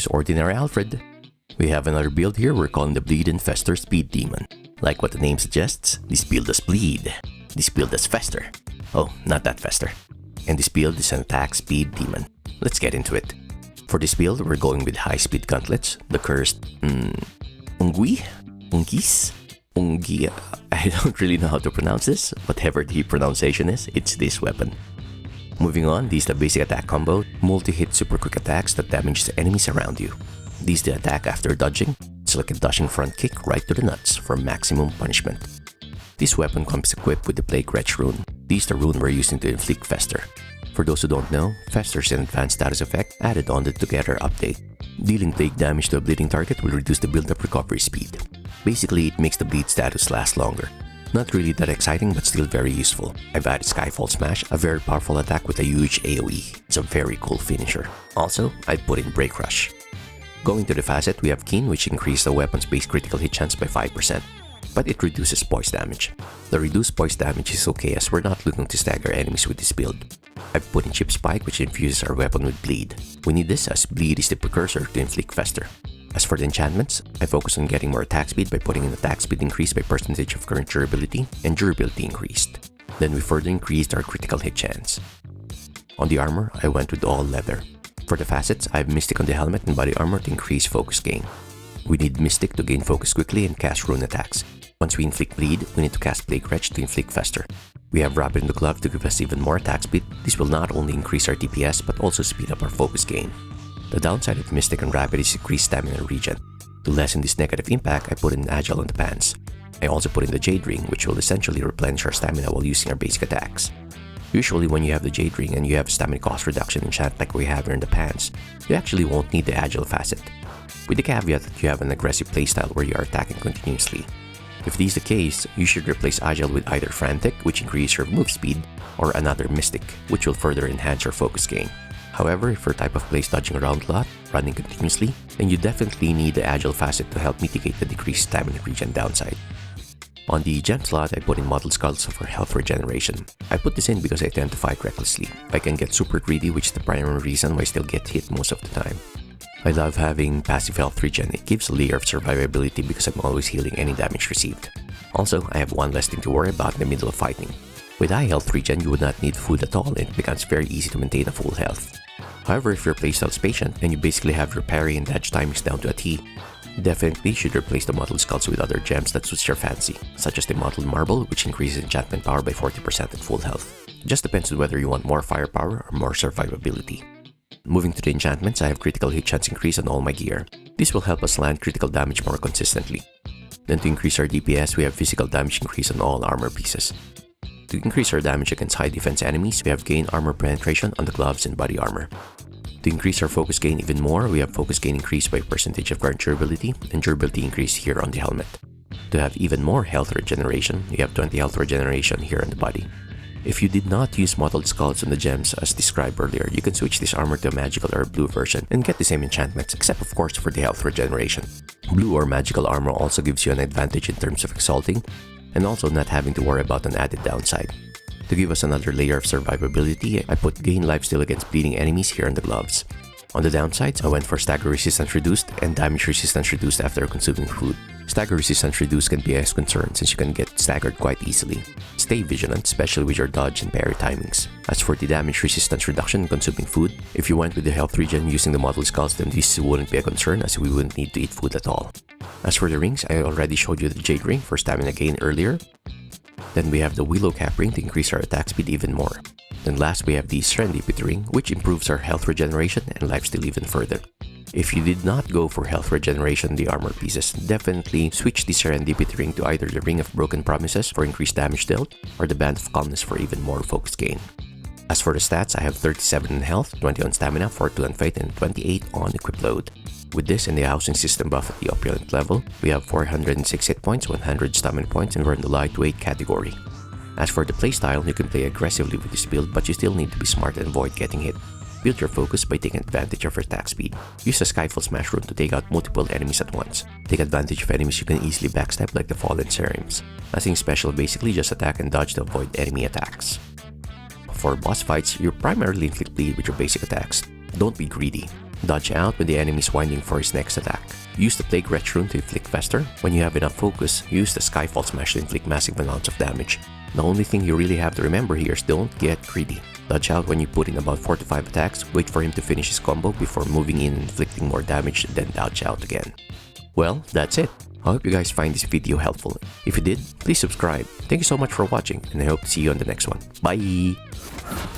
use ordinary Alfred. We have another build here we're calling the Bleed and Fester Speed Demon. Like what the name suggests, this build does bleed. This build does fester. Oh, not that fester. And this build is an attack speed demon. Let's get into it. For this build, we're going with high speed gauntlets, the cursed Ungi? I don't really know how to pronounce this. Whatever the pronunciation is, it's this weapon. Moving on, these the basic attack combo, multi-hit super quick attacks that damage the enemies around you. These the attack after dodging. It's like a dashing front kick right to the nuts for maximum punishment. This weapon comes equipped with the Plague Wretch rune. These the rune we're using to inflict Fester. For those who don't know, Fester is an advanced status effect added on the Together update. Dealing plague damage to a bleeding target will reduce the build-up recovery speed. Basically, it makes the bleed status last longer. Not really that exciting, but still very useful. I've added Skyfall Smash, a very powerful attack with a huge AoE. It's a very cool finisher. Also, I put in Break Rush. Going to the facet, we have Keen, which increases the weapon's base critical hit chance by 5%, but it reduces poise damage. The reduced poise damage is okay as we're not looking to stagger enemies with this build. I've put in Chip Spike, which infuses our weapon with Bleed. We need this as Bleed is the precursor to inflict Fester. As for the enchantments, I focus on getting more attack speed by putting in attack speed increased by percentage of current durability and durability increased. Then we further increased our critical hit chance. On the armor, I went with all leather. For the facets, I have Mystic on the helmet and body armor to increase focus gain. We need Mystic to gain focus quickly and cast rune attacks. Once we inflict Bleed, we need to cast Plague Wretch to inflict Fester. We have Rapid in the glove to give us even more attack speed. This will not only increase our DPS but also speed up our focus gain. The downside of Mystic and Rapid is increased stamina regen. To lessen this negative impact, I put in Agile on the pants. I also put in the Jade Ring, which will essentially replenish our stamina while using our basic attacks. Usually when you have the Jade Ring and you have stamina cost reduction enchant like we have here in the pants, you actually won't need the Agile facet. With the caveat that you have an aggressive playstyle where you are attacking continuously. If this is the case, you should replace Agile with either Frantic, which increases your move speed, or another Mystic, which will further enhance your focus gain. However, if your type of play is dodging around a lot, running continuously, then you definitely need the Agile facet to help mitigate the decreased stamina regen downside. On the gem slot, I put in Mottled Skulls for health regeneration. I put this in because I tend to fight recklessly. I can get super greedy, which is the primary reason why I still get hit most of the time. I love having passive health regen. It gives a layer of survivability because I'm always healing any damage received. Also, I have one less thing to worry about in the middle of fighting. With high health regen, you would not need food at all and it becomes very easy to maintain a full health. However, if your playstyle is patient and you basically have your parry and dodge timings down to a T, you definitely should replace the Mottled Skulls with other gems that suits your fancy, such as the Mottled Marble, which increases enchantment power by 40% at full health. It just depends on whether you want more firepower or more survivability. Moving to the enchantments, I have critical hit chance increase on all my gear. This will help us land critical damage more consistently. Then to increase our DPS, we have physical damage increase on all armor pieces. To increase our damage against high defense enemies, we have gain armor penetration on the gloves and body armor. To increase our focus gain even more, we have focus gain increased by percentage of current durability and durability increase here on the helmet. To have even more health regeneration, we have 20 health regeneration here on the body. If you did not use Mottled Skulls on the gems as described earlier, you can switch this armor to a magical or blue version and get the same enchantments, except of course for the health regeneration. Blue or magical armor also gives you an advantage in terms of exalting, and also not having to worry about an added downside. To give us another layer of survivability, I put gain lifesteal against bleeding enemies here on the gloves. On the downsides, I went for stagger resistance reduced and damage resistance reduced after consuming food. Stagger resistance reduced can be a concern since you can get staggered quite easily. Stay vigilant, especially with your dodge and parry timings. As for the damage resistance reduction in consuming food, if you went with the health regen using the Mottled Skulls, then this wouldn't be a concern as we wouldn't need to eat food at all. As for the rings, I already showed you the Jade Ring for stamina gain earlier. Then we have the Willow Cap Ring to increase our attack speed even more. Then last we have the Serendipity Ring, which improves our health regeneration and lifesteal even further. If you did not go for health regeneration in the armor pieces, definitely switch the Serendipity Ring to either the Ring of Broken Promises for increased damage dealt, or the Band of Calmness for even more focus gain. As for the stats, I have 37 in health, 20 on stamina, 42 on fight, and 28 on equip load. With this and the housing system buff at the opulent level, we have 406 hit points, 100 stamina points, and we're in the lightweight category. As for the playstyle, you can play aggressively with this build, but you still need to be smart and avoid getting hit. Build your focus by taking advantage of your attack speed. Use a Skyfall Smash rune to take out multiple enemies at once. Take advantage of enemies you can easily backstab like the Fallen Serims. Nothing special, basically just attack and dodge to avoid enemy attacks. For boss fights, you primarily inflict bleed with your basic attacks. Don't be greedy. Dodge out when the enemy is winding for his next attack. Use the Plague Wretch rune to inflict Fester. When you have enough focus, use the Skyfall Smash to inflict massive amounts of damage. The only thing you really have to remember here is don't get greedy. Dodge out when you put in about 4 to 5 attacks, wait for him to finish his combo before moving in and inflicting more damage, then dodge out again. Well, that's it. I hope you guys find this video helpful. If you did, please subscribe. Thank you so much for watching, and I hope to see you on the next one. Bye!